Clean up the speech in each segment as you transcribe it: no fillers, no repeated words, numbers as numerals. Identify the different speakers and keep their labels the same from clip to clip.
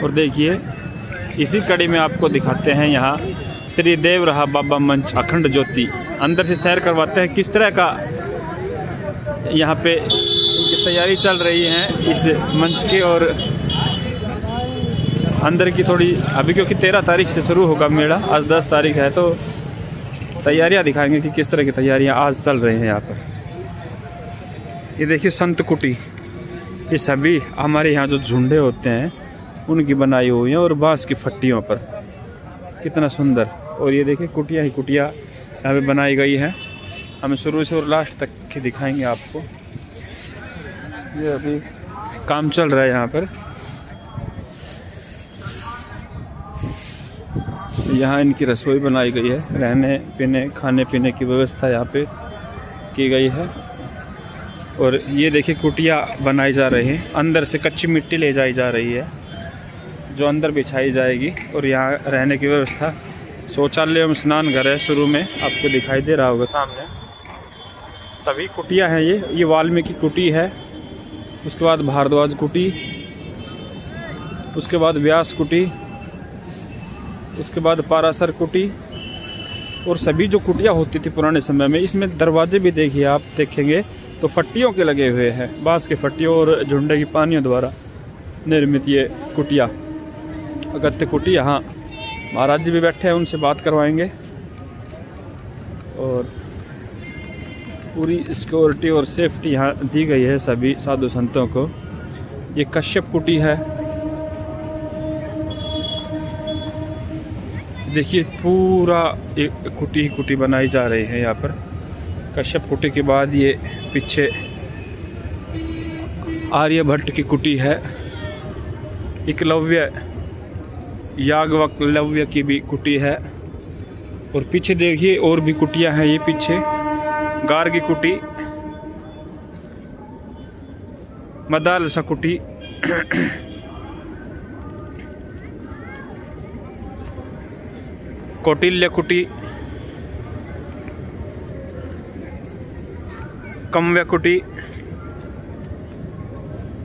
Speaker 1: और देखिए इसी कड़ी में आपको दिखाते हैं यहाँ श्री देव रहा बाबा मंच अखंड ज्योति। अंदर से सैर करवाते हैं किस तरह का यहाँ पे इनकी तैयारी चल रही है इस मंच की। और अंदर की थोड़ी अभी क्योंकि 13 तारीख से शुरू होगा मेला, आज 10 तारीख है, तो तैयारियाँ दिखाएंगे कि किस तरह की तैयारियाँ आज चल रही हैं यहाँ पर। ये देखिए संत कुटी, ये सभी हमारे यहाँ जो झुंडे होते हैं उनकी बनाई हुई हैं और बांस की फट्टियों पर, कितना सुंदर। और ये देखिए कुटिया ही कुटिया यहाँ पे बनाई गई है। हम शुरू से और लास्ट तक की दिखाएंगे आपको। ये अभी काम चल रहा है यहाँ पर। यहाँ इनकी रसोई बनाई गई है, रहने पीने खाने पीने की व्यवस्था यहाँ पे की गई है। और ये देखिए कुटिया बनाई जा रही है, अंदर से कच्ची मिट्टी ले जाई जा रही है जो अंदर बिछाई जाएगी। और यहाँ रहने की व्यवस्था, शौचालय एवं स्नान घर है, शुरू में आपको दिखाई दे रहा होगा सामने। सभी कुटिया हैं ये वाल्मीकि कुटी है, उसके बाद भारद्वाज कुटी, उसके बाद व्यास कुटी, उसके बाद पारासर कुटी। और सभी जो कुटिया होती थी पुराने समय में, इसमें दरवाजे भी देखिए आप देखेंगे तो फट्टियों के लगे हुए हैं, बांस के फट्टियों और झुंडे की पानियों द्वारा निर्मित ये कुटिया, अगत्य कुटी। यहाँ महाराज जी भी बैठे हैं, उनसे बात करवाएंगे। और पूरी सिक्योरिटी और सेफ्टी यहाँ दी गई है सभी साधु संतों को। ये कश्यप कुटी है, देखिए पूरा एक कुटी ही कुटी बनाई जा रही है यहाँ पर। कश्यप कुटी के बाद ये पीछे आर्यभट्ट की कुटी है, एकलव्य याज्ञवल्क्य की भी कुटी है। और पीछे देखिए और भी कुटियां हैं, ये पीछे गार्गी कुटी, मदालसा कुटी, कौटिल्य कुटी, कम्व्य कुटी,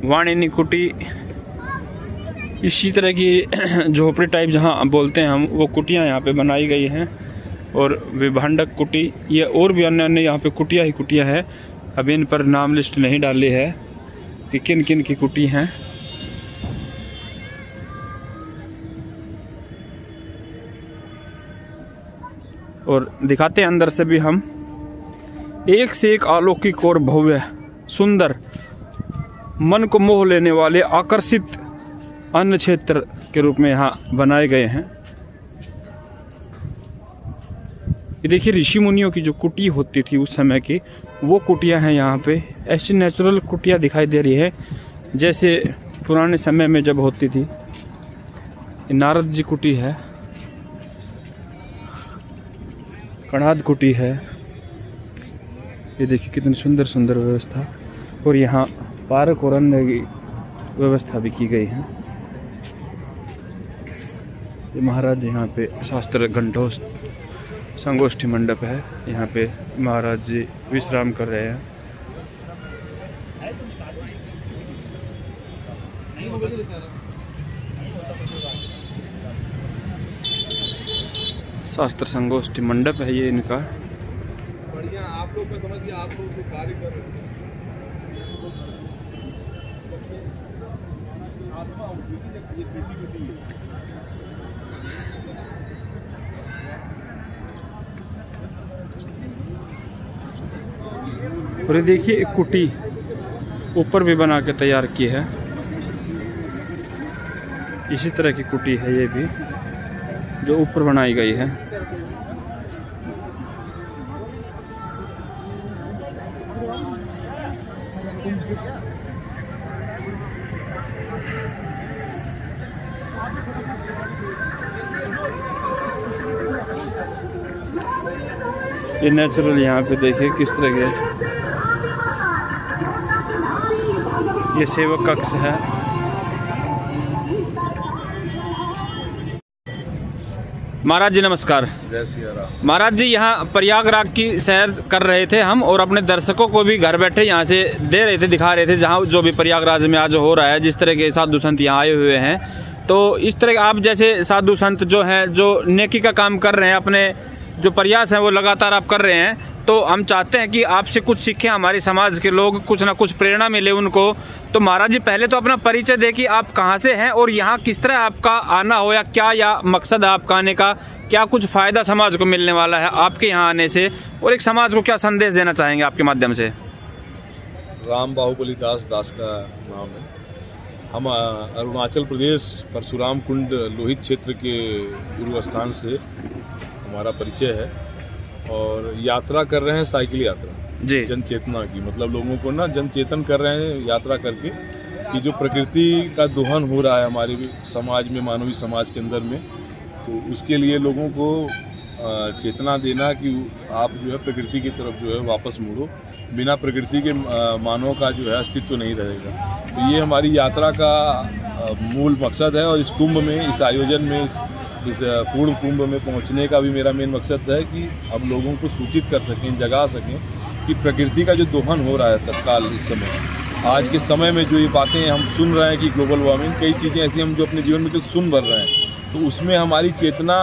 Speaker 1: वाणिनी कुटी। इसी तरह की झोपड़ी टाइप जहाँ बोलते हैं हम, वो कुटियाँ यहाँ पे बनाई गई हैं। और विभांडक कुटी, ये और भी अन्य अन्य यहाँ पे कुटिया ही कुटिया है। अभी इन पर नाम लिस्ट नहीं डाली है कि किन किन की कुटी हैं। और दिखाते हैं अंदर से भी हम। एक से एक अलौकिक और भव्य सुंदर, मन को मोह लेने वाले आकर्षित अन्न क्षेत्र के रूप में यहाँ बनाए गए हैं। ये देखिए ऋषि मुनियों की जो कुटी होती थी उस समय की, वो कुटियाँ हैं यहाँ पे। ऐसी नेचुरल कुटियाँ दिखाई दे रही है जैसे पुराने समय में जब होती थी। नारद जी कुटी है, कणाद कुटी है। ये देखिए कितनी सुंदर सुंदर व्यवस्था। और यहाँ पार्क और अन्य की व्यवस्था भी की गई है। ये महाराज यहाँ पे शास्त्र घंटोष्ठ संगोष्ठी मंडप है, यहाँ पे महाराज जी विश्राम कर रहे हैं। शास्त्र संगोष्ठी मंडप है ये इनका।
Speaker 2: बढ़िया, आप लोग को समझिए, आप लोग जो कार्य कर रहे हैं आत्मा होती है, ये बेटी बेटी है।
Speaker 1: और ये देखिए एक कुटी ऊपर भी बना के तैयार की है, इसी तरह की कुटी है ये भी जो ऊपर बनाई गई है। ये नेचुरल यहाँ पे देखिए किस तरह के, ये सेवक कक्ष है। महाराज जी नमस्कार।
Speaker 2: जय सिया राम।
Speaker 1: महाराज जी यहाँ प्रयागराज की सैर कर रहे थे हम, और अपने दर्शकों को भी घर बैठे यहाँ से दे रहे थे, दिखा रहे थे जहाँ जो भी प्रयागराज में आज हो रहा है, जिस तरह के साधु संत यहाँ आए हुए हैं तो इस तरह आप जैसे साधु संत जो हैं, जो नेकी का काम कर रहे हैं, अपने जो प्रयास हैं वो लगातार आप कर रहे हैं, तो हम चाहते हैं कि आपसे कुछ सीखें हमारे समाज के लोग, कुछ ना कुछ प्रेरणा मिले उनको। तो महाराज जी पहले तो अपना परिचय दें कि आप कहाँ से हैं और यहाँ किस तरह आपका आना हो, या क्या या मकसद है आपका आने का, क्या कुछ फ़ायदा समाज को मिलने वाला है आपके यहाँ आने से, और एक समाज को क्या संदेश देना चाहेंगे आपके माध्यम से।
Speaker 3: राम बाहुबली दास का नाम है। हम अरुणाचल प्रदेश परशुराम कुंड लोहित क्षेत्र के गुरु स्थान से हमारा परिचय है और यात्रा कर रहे हैं, साइकिल यात्रा
Speaker 1: जी,
Speaker 3: जन चेतना की। मतलब लोगों को ना जन चेतन कर रहे हैं यात्रा करके कि जो प्रकृति का दोहन हो रहा है हमारे समाज में, मानवीय समाज के अंदर में, तो उसके लिए लोगों को चेतना देना कि आप जो है प्रकृति की तरफ जो है वापस मुड़ो। बिना प्रकृति के मानव का जो है अस्तित्व नहीं रहेगा। तो ये हमारी यात्रा का मूल मकसद है और इस कुंभ में, इस आयोजन में, इस पूर्ण कुंभ में पहुंचने का भी मेरा मेन मकसद है कि अब लोगों को सूचित कर सकें, जगा सकें कि प्रकृति का जो दोहन हो रहा है तत्काल इस समय, आज के समय में जो ये बातें हम सुन रहे हैं कि ग्लोबल वार्मिंग, कई चीज़ें ऐसी हम जो अपने जीवन में जो सुन भर रहे हैं, तो उसमें हमारी चेतना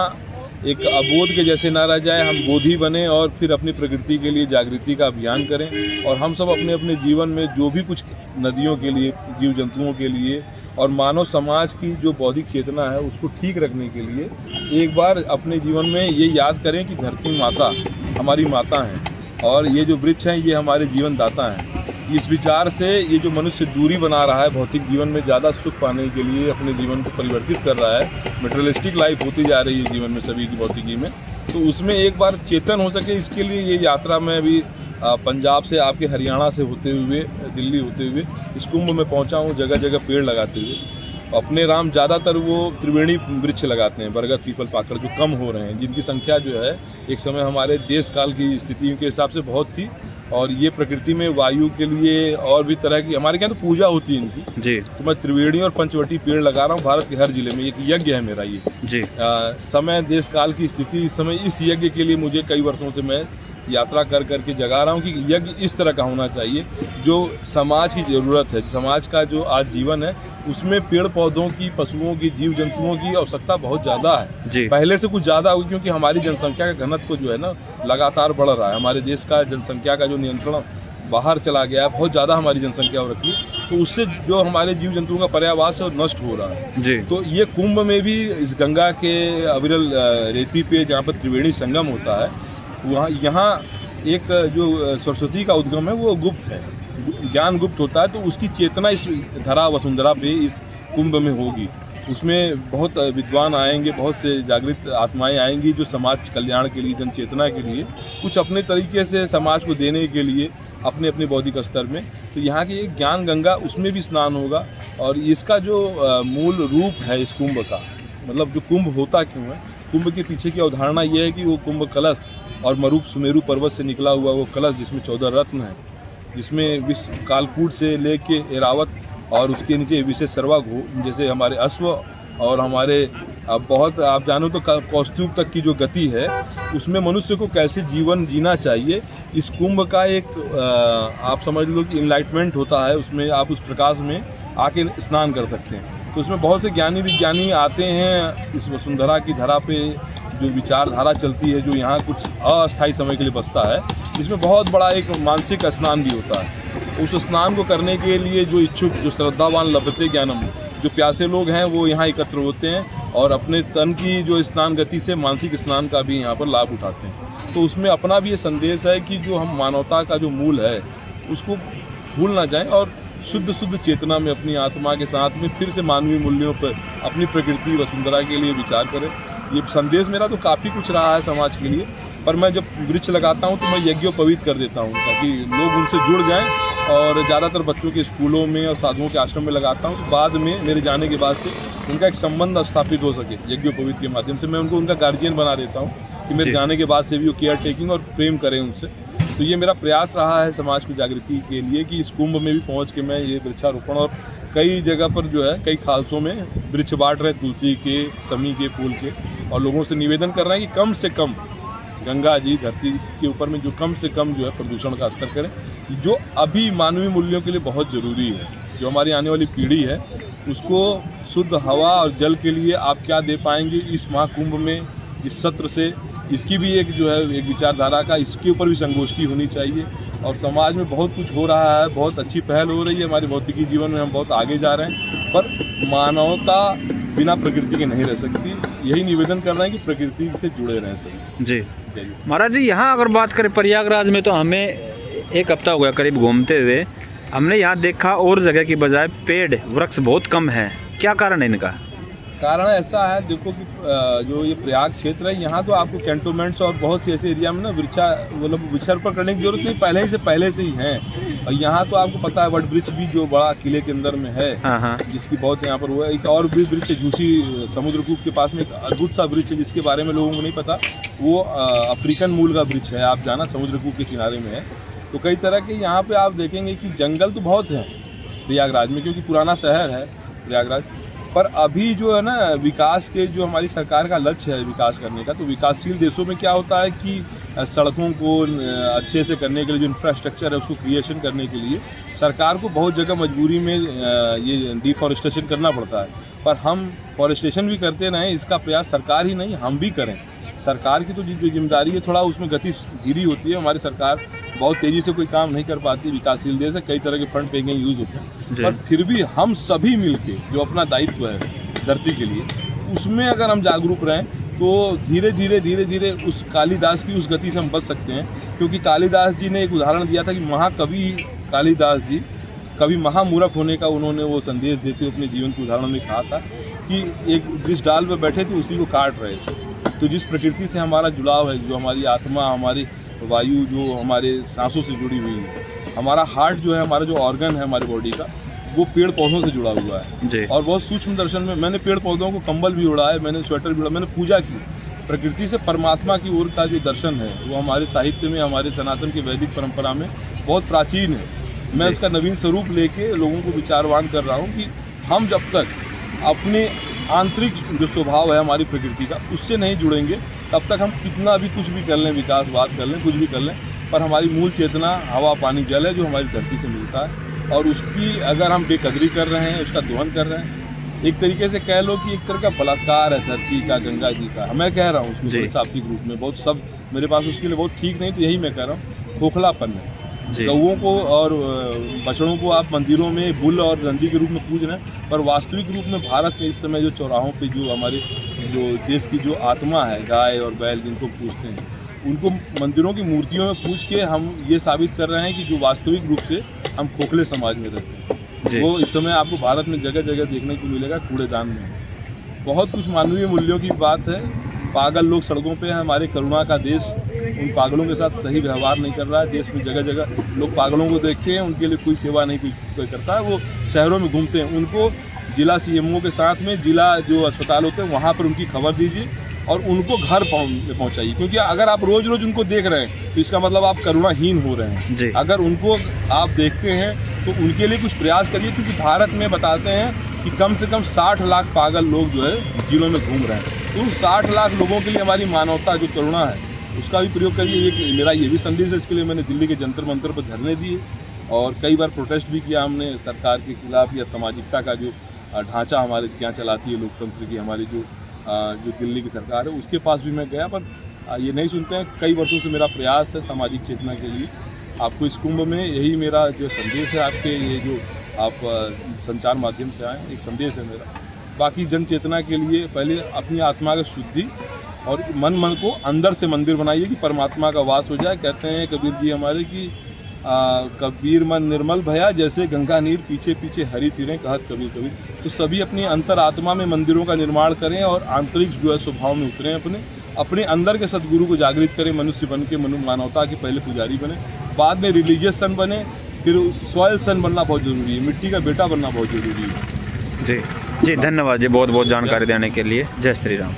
Speaker 3: एक अबोध के जैसे ना रह जाए, हम बोधी बने और फिर अपनी प्रकृति के लिए जागृति का अभियान करें। और हम सब अपने अपने जीवन में जो भी कुछ नदियों के लिए, जीव जंतुओं के लिए और मानव समाज की जो बौद्धिक चेतना है उसको ठीक रखने के लिए एक बार अपने जीवन में ये याद करें कि धरती माता हमारी माता है और ये जो वृक्ष हैं ये हमारे जीवन दाता हैं। इस विचार से ये जो मनुष्य दूरी बना रहा है भौतिक जीवन में, ज़्यादा सुख पाने के लिए अपने जीवन को परिवर्तित कर रहा है, मटेरियलिस्टिक लाइफ होती जा रही है जीवन में सभी की भौतिकी में, तो उसमें एक बार चेतन हो सके, इसके लिए ये यात्रा में अभी पंजाब से आपके हरियाणा से होते हुए, दिल्ली होते हुए इस कुंभ में पहुंचा हूँ, जगह जगह पेड़ लगाते हुए। अपने राम ज़्यादातर वो त्रिवेणी वृक्ष लगाते हैं, बरगद, पीपल, पाकड़, जो कम हो रहे हैं, जिनकी संख्या जो है एक समय हमारे देश काल की स्थिति के हिसाब से बहुत थी। और ये प्रकृति में वायु के लिए और भी तरह की हमारे यहाँ तो पूजा होती है इनकी जी। तो मैं त्रिवेणी और पंचवटी पेड़ लगा रहा हूँ भारत के हर जिले में, एक यज्ञ है मेरा ये जी। समय देश काल की स्थिति इस समय, इस यज्ञ के लिए मुझे कई वर्षों से मैं यात्रा कर करके जगा रहा हूँ कि यज्ञ इस तरह का होना चाहिए जो समाज की जरूरत है। समाज का जो आज जीवन है उसमें पेड़ पौधों की, पशुओं की, जीव जंतुओं की आवश्यकता बहुत ज्यादा है जी। पहले से कुछ ज्यादा होगी क्योंकि हमारी जनसंख्या का घनत्व जो है ना लगातार बढ़ रहा है। हमारे देश का जनसंख्या का जो नियंत्रण बाहर चला गया है, बहुत ज्यादा हमारी जनसंख्या हो रखी है, तो उससे जो हमारे जीव जंतुओं का पर्यावास है नष्ट हो रहा है जी। तो ये कुंभ में भी इस गंगा के अविरल रेती पे जहाँ पर त्रिवेणी संगम होता है, वहाँ यहाँ एक जो सरस्वती का उद्गम है वो गुप्त है, ज्ञान गुप्त होता है, तो उसकी चेतना इस धरा वसुंधरा पे इस कुंभ में होगी। उसमें बहुत विद्वान आएंगे, बहुत से जागृत आत्माएं आएंगी जो समाज कल्याण के लिए, जन चेतना के लिए कुछ अपने तरीके से समाज को देने के लिए अपने अपने बौद्धिक स्तर में, तो यहाँ की एक ज्ञान गंगा उसमें भी स्नान होगा। और इसका जो मूल रूप है इस कुंभ का, मतलब जो कुंभ होता क्यों है, कुंभ के पीछे की अवधारणा ये है कि वो कुंभ कलश और मरूप सुमेरु पर्वत से निकला हुआ वो कलश जिसमें 14 रत्न है, जिसमें विश्व कालकूट से लेके एरावत और उसके नीचे विशेष सर्वा जैसे हमारे अश्व और हमारे बहुत आप जानो तो कौस्तुभ तक की जो गति है, उसमें मनुष्य को कैसे जीवन जीना चाहिए, इस कुंभ का एक आप समझ लो कि इनलाइटमेंट होता है। उसमें आप उस प्रकाश में आके स्नान कर सकते हैं। तो उसमें बहुत से ज्ञानी विज्ञानी आते हैं इस वसुंधरा की धरा पे, जो विचारधारा चलती है, जो यहाँ कुछ अस्थायी समय के लिए बसता है, इसमें बहुत बड़ा एक मानसिक स्नान भी होता है। उस स्नान को करने के लिए जो इच्छुक, जो श्रद्धावान लभते ज्ञानम, जो प्यासे लोग हैं वो यहाँ एकत्र होते हैं और अपने तन की जो स्नान गति से मानसिक स्नान का भी यहाँ पर लाभ उठाते हैं। तो उसमें अपना भी ये संदेश है कि जो हम मानवता का जो मूल है उसको भूल ना जाएं और शुद्ध चेतना में अपनी आत्मा के साथ में फिर से मानवीय मूल्यों पर, अपनी प्रकृति वसुंधरा के लिए विचार करें। ये संदेश मेरा तो काफ़ी कुछ रहा है समाज के लिए, पर मैं जब वृक्ष लगाता हूँ तो मैं यज्ञोपवीत कर देता हूँ ताकि लोग उनसे जुड़ जाएं। और ज़्यादातर बच्चों के स्कूलों में और साधुओं के आश्रम में लगाता हूँ, तो बाद में मेरे जाने के बाद से उनका एक संबंध स्थापित हो सके यज्ञोपवीत के माध्यम से। मैं उनको उनका गार्जियन बना देता हूँ कि मेरे जाने के बाद से भी वो केयर टेकिंग और प्रेम करें उनसे। तो ये मेरा प्रयास रहा है समाज की जागृति के लिए कि इस कुंभ में भी पहुँच के मैं ये वृक्षारोपण, और कई जगह पर जो है कई खालसों में वृक्ष बांट रहे हैं, तुलसी के, समी के, फूल के, और लोगों से निवेदन कर रहे हैं कि कम से कम गंगा जी धरती के ऊपर में जो कम से कम जो है प्रदूषण का स्तर करें, जो अभी मानवीय मूल्यों के लिए बहुत ज़रूरी है। जो हमारी आने वाली पीढ़ी है उसको शुद्ध हवा और जल के लिए आप क्या दे पाएंगे इस महाकुंभ में, इस सत्र से, इसकी भी एक जो है एक विचारधारा का इसके ऊपर भी संगोष्ठी होनी चाहिए। और समाज में बहुत कुछ हो रहा है, बहुत अच्छी पहल हो रही है, हमारे भौतिकी जीवन में हम बहुत आगे जा रहे हैं, पर मानवता बिना प्रकृति के नहीं रह सकती। यही निवेदन कर रहे हैं कि प्रकृति से जुड़े रहें सभी।
Speaker 1: जी महाराज जी, यहाँ अगर बात करें प्रयागराज में, तो हमें एक हफ्ता हो गया करीब घूमते हुए, हमने यहाँ देखा और जगह की बजाय पेड़ वृक्ष बहुत कम है, क्या कारण है इनका?
Speaker 3: कारण ऐसा है, देखो कि जो ये प्रयाग क्षेत्र है, यहाँ तो आपको कैंटोनमेंट्स और बहुत से ऐसे एरिया में ना वृक्षारोपण करने की जरूरत नहीं, पहले से ही है। और यहाँ तो आपको पता है वट वृक्ष भी जो बड़ा किले के अंदर में है, जिसकी बहुत यहाँ पर हुआ है। एक और भी वृक्ष है झूसी समुद्रकूप के पास में, एक अद्भुत सा वृक्ष है जिसके बारे में लोगों को नहीं पता, वो अफ्रीकन मूल का वृक्ष है, आप जाना समुद्रकूप के किनारे में है। तो कई तरह के यहाँ पे आप देखेंगे कि जंगल तो बहुत है प्रयागराज में, क्योंकि पुराना शहर है प्रयागराज। पर अभी जो है ना विकास के जो हमारी सरकार का लक्ष्य है विकास करने का, तो विकासशील देशों में क्या होता है कि सड़कों को अच्छे से करने के लिए जो इंफ्रास्ट्रक्चर है उसको क्रिएशन करने के लिए सरकार को बहुत जगह मजबूरी में ये डिफॉरेस्टेशन करना पड़ता है। पर हम फॉरेस्टेशन भी करते रहें, इसका प्रयास सरकार ही नहीं हम भी करें। सरकार की तो जो जिम्मेदारी है थोड़ा उसमें गति धीरी होती है, हमारी सरकार बहुत तेजी से कोई काम नहीं कर पाती। विकासशील देश है, कई तरह के फंड पेंगे यूज होते हैं, पर फिर भी हम सभी मिलके जो अपना दायित्व है धरती के लिए, उसमें अगर हम जागरूक रहें तो धीरे धीरे उस कालिदास की उस गति से हम बच सकते हैं। क्योंकि कालिदास जी ने एक उदाहरण दिया था कि महाकवि कालिदास जी कभी महामूर्ख होने का उन्होंने वो संदेश देते हुए अपने जीवन के उदाहरण में कहा था कि एक जिस डाल पर बैठे थे उसी को काट रहे थे। तो जिस प्रकृति से हमारा जुड़ाव है, जो हमारी आत्मा, हमारी वायु जो हमारे सांसों से जुड़ी हुई है, हमारा हार्ट जो है, हमारा जो ऑर्गन है हमारे बॉडी का, वो पेड़ पौधों से जुड़ा हुआ है। और बहुत सूक्ष्म दर्शन में मैंने पेड़ पौधों को कंबल भी उड़ा है, मैंने स्वेटर भी उड़ा, मैंने पूजा की। प्रकृति से परमात्मा की ओर का जो दर्शन है वो हमारे साहित्य में, हमारे सनातन की वैदिक परंपरा में बहुत प्राचीन है। मैं उसका नवीन स्वरूप लेके लोगों को विचारवान कर रहा हूँ कि हम जब तक अपने आंतरिक जो स्वभाव है हमारी प्रकृति का उससे नहीं जुड़ेंगे, तब तक हम कितना भी कुछ भी कर लें, विकासवाद कर लें, कुछ भी कर लें, पर हमारी मूल चेतना हवा पानी जल है जो हमारी धरती से मिलता है। और उसकी अगर हम बेकदरी कर रहे हैं, उसका दोहन कर रहे हैं, एक तरीके से कह लो कि एक तरह का बलात्कार है धरती का, गंगा जी का। मैं कह रहा हूँ उसमें शाब्दिक रूप में, बहुत सब मेरे पास उसके लिए बहुत ठीक नहीं, तो यही मैं कह रहा हूँ, खोखलापन है। गौओं को और बछड़ों को आप मंदिरों में बुल और नंदी के रूप में पूज रहे हैं, पर वास्तविक रूप में भारत में इस समय जो चौराहों पे जो हमारे जो देश की जो आत्मा है, गाय और बैल जिनको पूजते हैं, उनको मंदिरों की मूर्तियों में पूज के हम ये साबित कर रहे हैं कि जो वास्तविक रूप से हम खोखले समाज में रहते हैं, वो इस समय आपको भारत में जगह जगह देखने को मिलेगा, कूड़ेदान में। बहुत कुछ मानवीय मूल्यों की बात है। पागल लोग सड़कों पे हैं, हमारे करुणा का देश उन पागलों के साथ सही व्यवहार नहीं कर रहा है। देश में जगह जगह लोग पागलों को देखते हैं, उनके लिए कोई सेवा नहीं कोई करता है, वो शहरों में घूमते हैं। उनको जिला सीएमओ के साथ में जिला जो अस्पताल होते हैं वहाँ पर उनकी खबर दीजिए और उनको घर पहुँचाइए, क्योंकि अगर आप रोज रोज उनको देख रहे हैं तो इसका मतलब आप करुणाहीन हो रहे हैं। अगर उनको आप देखते हैं तो उनके लिए कुछ प्रयास करिए, क्योंकि भारत में बताते हैं कि कम से कम 60 लाख पागल लोग जो है जिलों में घूम रहे हैं। तो उन 60 लाख लोगों के लिए हमारी मानवता जो करुणा है उसका भी प्रयोग करिए। मेरा ये भी संदेश है, इसके लिए मैंने दिल्ली के जंतर मंतर पर धरने दिए और कई बार प्रोटेस्ट भी किया हमने सरकार के खिलाफ, या सामाजिकता का जो ढांचा हमारे क्या चलाती है लोकतंत्र की, हमारी जो दिल्ली की सरकार है उसके पास भी मैं गया, पर ये नहीं सुनते हैं। कई वर्षों से मेरा प्रयास है सामाजिक चेतना के लिए। आपको इस कुंभ में यही मेरा जो संदेश है, आपके ये जो आप संचार माध्यम से आए, एक संदेश है मेरा। बाकी जन चेतना के लिए पहले अपनी आत्मा की शुद्धि और मन को अंदर से मंदिर बनाइए कि परमात्मा का वास हो जाए। कहते हैं कबीर जी हमारे कि कबीर मन निर्मल भया, जैसे गंगा नीर पीछे पीछे हरि फिरें, कहत कबीर कबीर। तो सभी अपनी अंतर आत्मा में मंदिरों का निर्माण करें और आंतरिक जो है स्वभाव में उतरें, अपने अंदर के सदगुरु को जागृत करें, मनुष्य बन के मानवता के पहले पुजारी बने, बाद में रिलीजियस सन बने, फिर सॉयल सन बनना बहुत जरूरी है, मिट्टी का बेटा बनना बहुत जरूरी है।
Speaker 1: जी धन्यवाद जी, बहुत बहुत जानकारी देने के लिए। जय श्री राम।